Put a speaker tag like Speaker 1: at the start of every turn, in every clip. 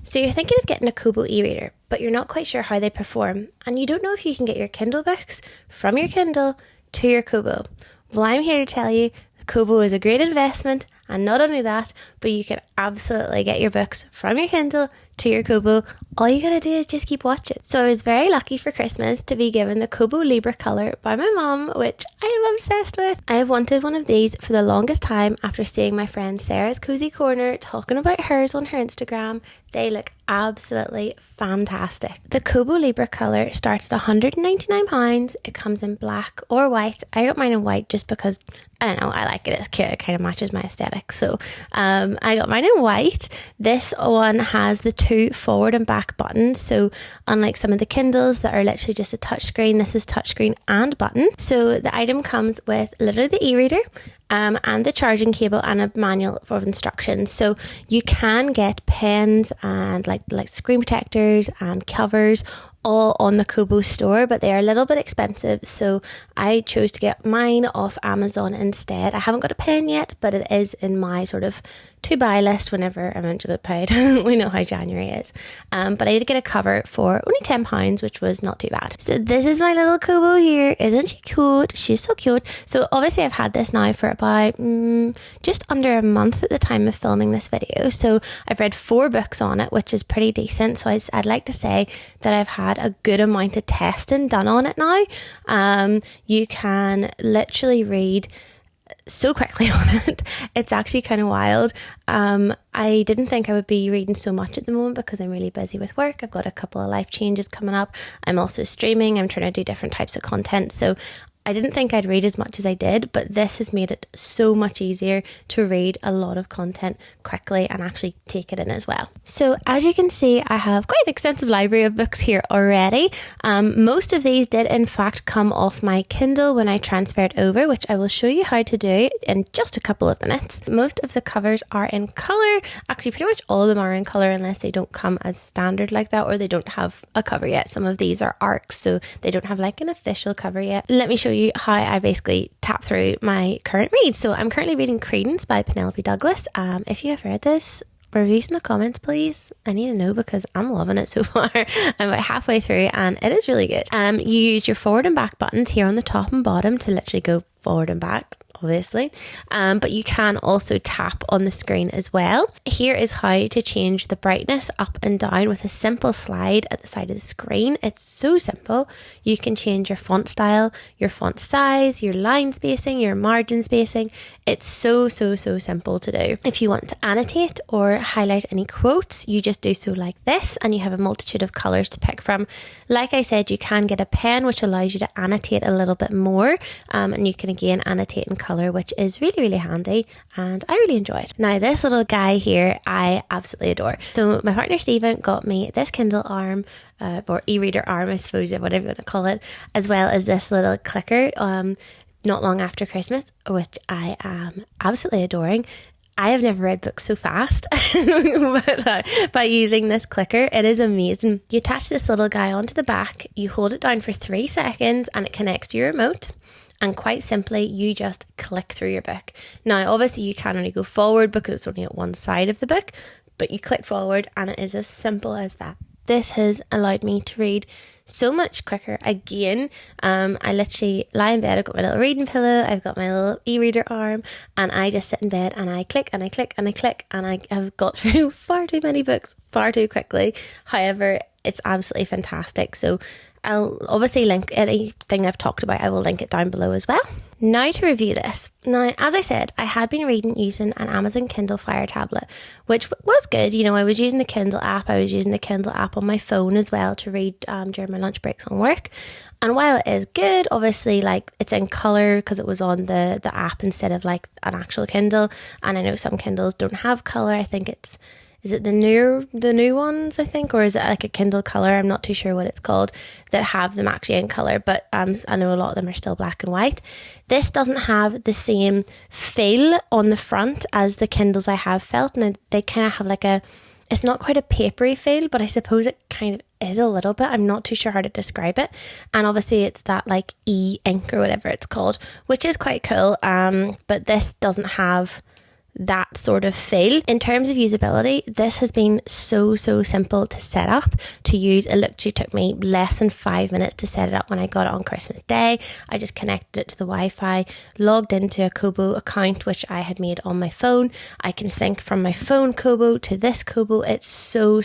Speaker 1: So you're thinking of getting a Kobo e-reader, but you're not quite sure how they perform, and you don't know if you can get your Kindle books from your Kindle to your Kobo. Well, I'm here to tell you the Kobo is a great investment, and not only that, but you can absolutely get your books from your Kindle to your Kobo. All you gotta do is just keep watching. So I was very lucky for Christmas to be given the Kobo Libra Colour by my mum, which I am obsessed with. I have wanted one of these for the longest time after seeing my friend Sarah's Cozy Corner talking about hers on her Instagram. They look absolutely fantastic. The Kobo Libra Colour starts at £199. It comes in black or white. I got mine in white just because, I don't know, I like it. It's cute. It kind of matches my aesthetic. So I got mine in white. This one has the 2 forward and back buttons. So unlike some of the Kindles that are literally just a touchscreen, this is touchscreen and button. So the item comes with literally the e-reader, and the charging cable and a manual for instructions. So you can get pens and like screen protectors and covers all on the Kobo store, but they are a little bit expensive, so I chose to get mine off Amazon instead. I haven't got a pen yet, but it is in my sort of to buy list whenever I eventually get paid. We know how January is. But I did get a cover for only £10, which was not too bad. So this is my little Kobo here. Isn't she cute? She's so cute. So obviously I've had this now for about just under a month at the time of filming this video. So I've read 4 books on it, which is pretty decent. So I'd like to say that I've had a good amount of testing done on it now. You can literally read so quickly on it. It's actually kind of wild. I didn't think I would be reading so much at the moment because I'm really busy with work. I've got a couple of life changes coming up. I'm also streaming. I'm trying to do different types of content. So I didn't think I'd read as much as I did, but this has made it so much easier to read a lot of content quickly and actually take it in as well. So as you can see, I have quite an extensive library of books here already. Most of these did in fact come off my Kindle when I transferred over, which I will show you how to do in just a couple of minutes. Most of the covers are in colour. Actually, pretty much all of them are in colour unless they don't come as standard like that, or they don't have a cover yet. Some of these are arcs, so they don't have like an official cover yet. Let me show you how I basically tap through my current read. So I'm currently reading Credence by Penelope Douglas. If you have read this, reviews in the comments please. I need to know because I'm loving it so far. I'm about halfway through and it is really good. You use your forward and back buttons here on the top and bottom to literally go forward and back, obviously, but you can also tap on the screen as well. Here is how to change the brightness up and down with a simple slide at the side of the screen. It's so simple. You can change your font style, your font size, your line spacing, your margin spacing. It's so simple to do. If you want to annotate or highlight any quotes, you just do so like this, and you have a multitude of colours to pick from. Like I said, you can get a pen which allows you to annotate a little bit more, and you can again annotate in colour, which is really handy, and I really enjoy it. Now this little guy here I absolutely adore. So my partner Stephen got me this Kindle arm, or e-reader arm I suppose, whatever you want to call it, as well as this little clicker not long after Christmas, which I am absolutely adoring. I have never read books so fast by using this clicker. It is amazing. You attach this little guy onto the back, you hold it down for 3 seconds and it connects to your remote. And quite simply, you just click through your book. Now, obviously, you can only go forward because it's only at one side of the book, but you click forward and it is as simple as that. This has allowed me to read so much quicker. Again, I literally lie in bed, I've got my little reading pillow, I've got my little e-reader arm, and I just sit in bed and I click and I click and I click, and I have got through far too many books far too quickly. However, it's absolutely fantastic. So I'll obviously link anything I've talked about, I will link it down below as well. Now to review this. Now, as I said, I had been reading using an Amazon Kindle Fire tablet, which was good. You know, I was using the Kindle app. I was using the Kindle app on my phone as well to read during my lunch breaks on work. And while it is good, obviously, like, it's in colour because it was on the app instead of like an actual Kindle. And I know some Kindles don't have colour. I think is it the new ones, I think, or is it like a Kindle Colour? I'm not too sure what it's called, that have them actually in colour, but I know a lot of them are still black and white. This doesn't have the same feel on the front as the Kindles I have felt, and they kind of have it's not quite a papery feel, but I suppose it kind of is a little bit. I'm not too sure how to describe it. And obviously it's that like e-ink or whatever it's called, which is quite cool. But this doesn't have that sort of feel. In terms of usability, this has been so simple to set up, to use. It literally took me less than 5 minutes to set it up when I got it on Christmas Day. I just connected it to the Wi-Fi, logged into a Kobo account which I had made on my phone. I can sync from my phone Kobo to this Kobo. It's so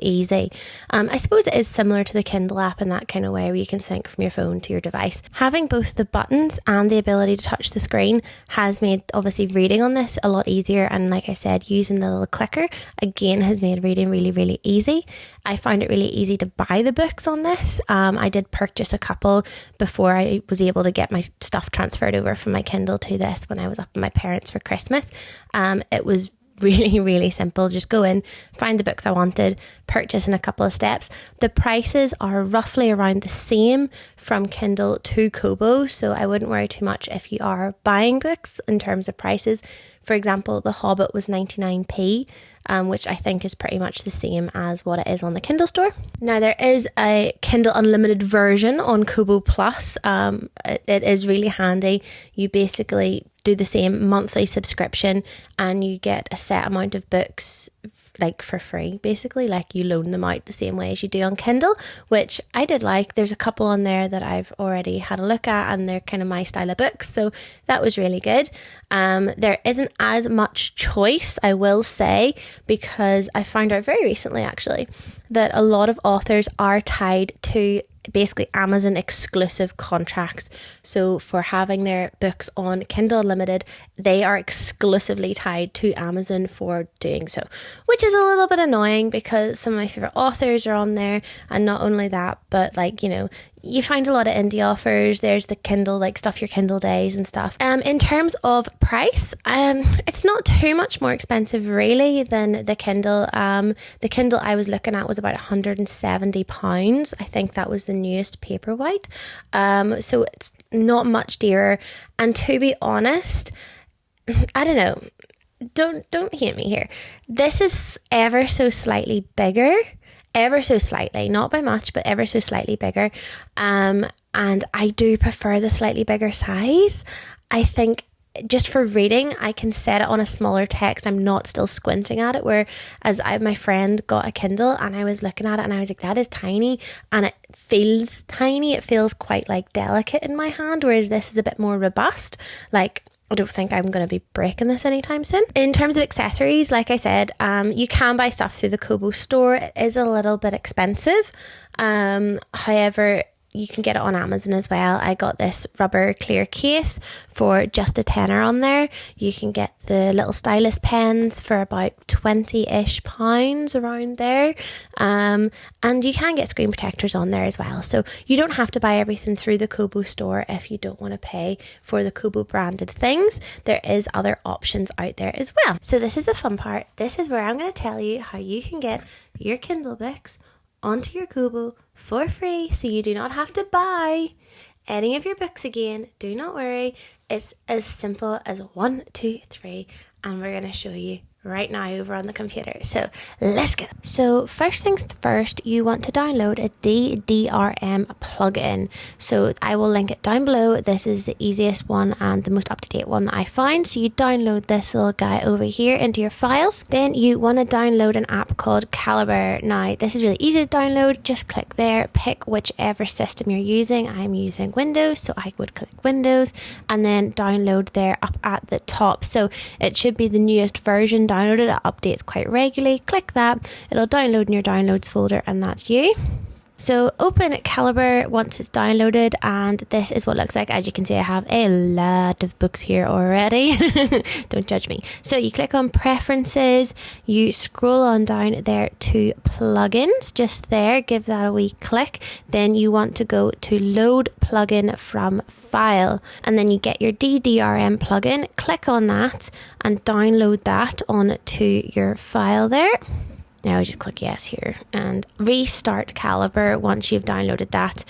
Speaker 1: easy. I suppose it is similar to the Kindle app in that kind of way, where you can sync from your phone to your device. Having both the buttons and the ability to touch the screen has made obviously reading on this a lot easier, and like I said, using the little clicker again has made reading really easy. I found it really easy to buy the books on this. I did purchase a couple before I was able to get my stuff transferred over from my Kindle to this when I was up with my parents for Christmas. It was really simple. Just go in, find the books I wanted, purchase in a couple of steps. The prices are roughly around the same from Kindle to Kobo, so I wouldn't worry too much if you are buying books in terms of prices. For example, The Hobbit was 99p, which I think is pretty much the same as what it is on the Kindle store. Now, there is a Kindle Unlimited version on Kobo Plus. It is really handy. You basically do the same monthly subscription and you get a set amount of books like for free, basically, like you loan them out the same way as you do on Kindle, which I did like. There's a couple on there that I've already had a look at and they're kind of my style of books, so that was really good. There isn't as much choice, I will say, because I found out very recently actually that a lot of authors are tied to basically Amazon exclusive contracts. So for having their books on Kindle Unlimited, they are exclusively tied to Amazon for doing so, which is a little bit annoying because some of my favorite authors are on there. And not only that, but like, you know, you find a lot of indie offers. There's the Kindle, like Stuff Your Kindle days and stuff. In terms of price, it's not too much more expensive really than the Kindle. The Kindle I was looking at was about £170. I think that was the newest Paperwhite. So it's not much dearer. And to be honest, I don't know. Don't hate me here. This is ever so slightly bigger. Ever so slightly, not by much, but ever so slightly bigger. And I do prefer the slightly bigger size. I think just for reading, I can set it on a smaller text. I'm not still squinting at it. Whereas my friend got a Kindle and I was looking at it and I was like, that is tiny, and it feels tiny. It feels quite like delicate in my hand, whereas this is a bit more robust. Like, I don't think I'm going to be breaking this anytime soon. In terms of accessories, like I said, you can buy stuff through the Kobo store. It is a little bit expensive. However, you can get it on Amazon as well. I got this rubber clear case for just a tenner on there. You can get the little stylus pens for about £20-ish around there. And you can get screen protectors on there as well. So you don't have to buy everything through the Kobo store if you don't want to pay for the Kobo branded things. There is other options out there as well. So this is the fun part. This is where I'm going to tell you how you can get your Kindle books onto your Kobo for free, so you do not have to buy any of your books again. Do not worry. It's as simple as 1, 2, 3, and we're going to show you right now over on the computer. So let's go. So first things first, you want to download a DDRM plugin. So I will link it down below. This is the easiest one and the most up-to-date one that I find. So you download this little guy over here into your files. Then you want to download an app called Calibre. Now this is really easy to download. Just click there, pick whichever system you're using. I'm using Windows, so I would click Windows and then download there up at the top. So it should be the newest version downloaded. It updates quite regularly. Click that, it'll download in your downloads folder, and that's you. So open Calibre once it's downloaded, and this is what it looks like. As you can see, I have a lot of books here already. Don't judge me. So you click on Preferences, you scroll on down there to Plugins, just there, give that a wee click. Then you want to go to Load Plugin from File, and then you get your DDRM plugin. Click on that and download that onto your file there. Now just click yes here and restart Calibre once you've downloaded that,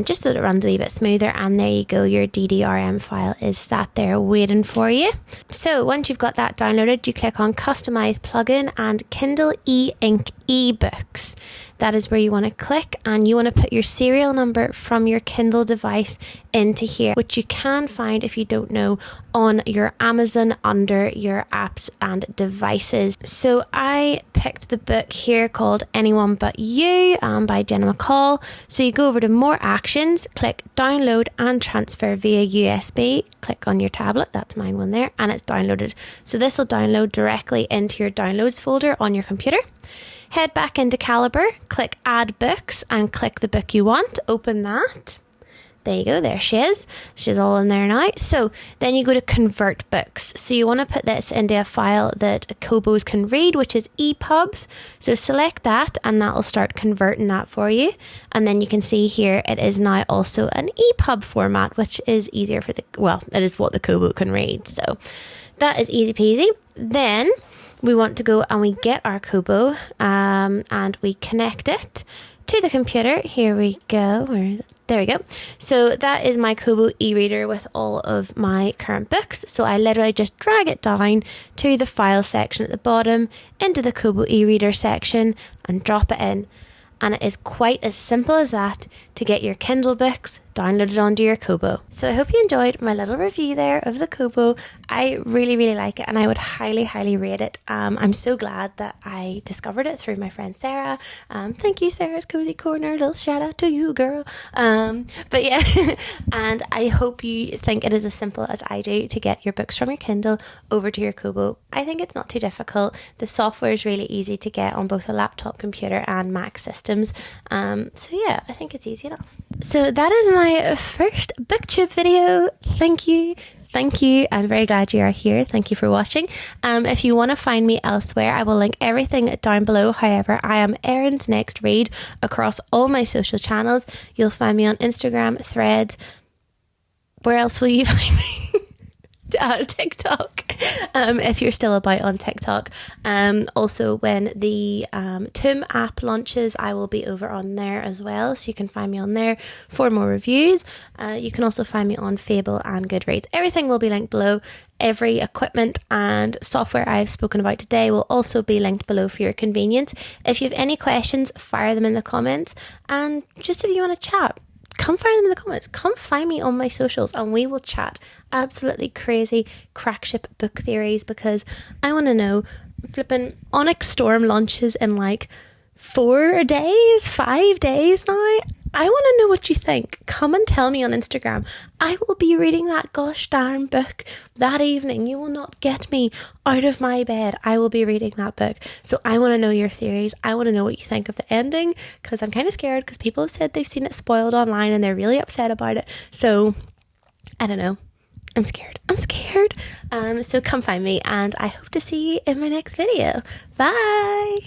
Speaker 1: just so that it runs a wee bit smoother, and there you go, your DDRM file is sat there waiting for you. So once you've got that downloaded, you click on Customize Plugin, and Kindle e-Ink ebooks. That is where you want to click, and you want to put your serial number from your Kindle device into here, which you can find, if you don't know, on your Amazon under your apps and devices. So I picked the book here called Anyone But You by Jenna McCall. So you go over to more actions, click download and transfer via USB, click on your tablet, that's mine one there, and it's downloaded. So this will download directly into your downloads folder on your computer. Head back into Calibre, click add books and click the book you want, open that. There you go, there she is. She's all in there now. So then you go to convert books. So you want to put this into a file that Kobos can read, which is EPUBs. So select that and that will start converting that for you. And then you can see here it is now also an EPUB format, which is easier for it is what the Kobo can read. So that is easy peasy. Then we want to go and we get our Kobo and we connect it to the computer. Here we go. Where is it? There we go. So that is my Kobo e-reader with all of my current books. So I literally just drag it down to the file section at the bottom, into the Kobo e-reader section and drop it in. And it is quite as simple as that to get your Kindle books downloaded onto your Kobo. So I hope you enjoyed my little review there of the Kobo. I really, really like it and I would highly, highly rate it. I'm so glad that I discovered it through my friend Sarah. Thank you, Sarah's Cozy Corner. Little shout out to you, girl. But yeah, and I hope you think it is as simple as I do to get your books from your Kindle over to your Kobo. I think it's not too difficult. The software is really easy to get on both a laptop computer and Mac systems. So yeah, I think it's easy enough. So that is my first booktube video. Thank you. I'm very glad you are here. Thank you for watching. If you want to find me elsewhere, I will link everything down below. However, I am Erin's Next Read across all my social channels. You'll find me on Instagram, Threads. Where else will you find me? TikTok, if you're still about on TikTok. Also, when the Toom app launches, I will be over on there as well, so you can find me on there for more reviews. You can also find me on Fable and Goodreads. Everything will be linked below. Every equipment and software I've spoken about today will also be linked below for your convenience. If you have any questions, fire them in the comments, and just if you want to chat, come find them in the comments. Come find me on my socials and we will chat absolutely crazy crack ship book theories, because I want to know, flipping Onyx Storm launches in like 5 days now. I want to know what you think. Come and tell me on Instagram. I will be reading that gosh darn book that evening. You will not get me out of my bed. I will be reading that book. So I want to know your theories. I want to know what you think of the ending, because I'm kind of scared, because people have said they've seen it spoiled online and they're really upset about it. So I don't know. I'm scared. So come find me and I hope to see you in my next video. Bye.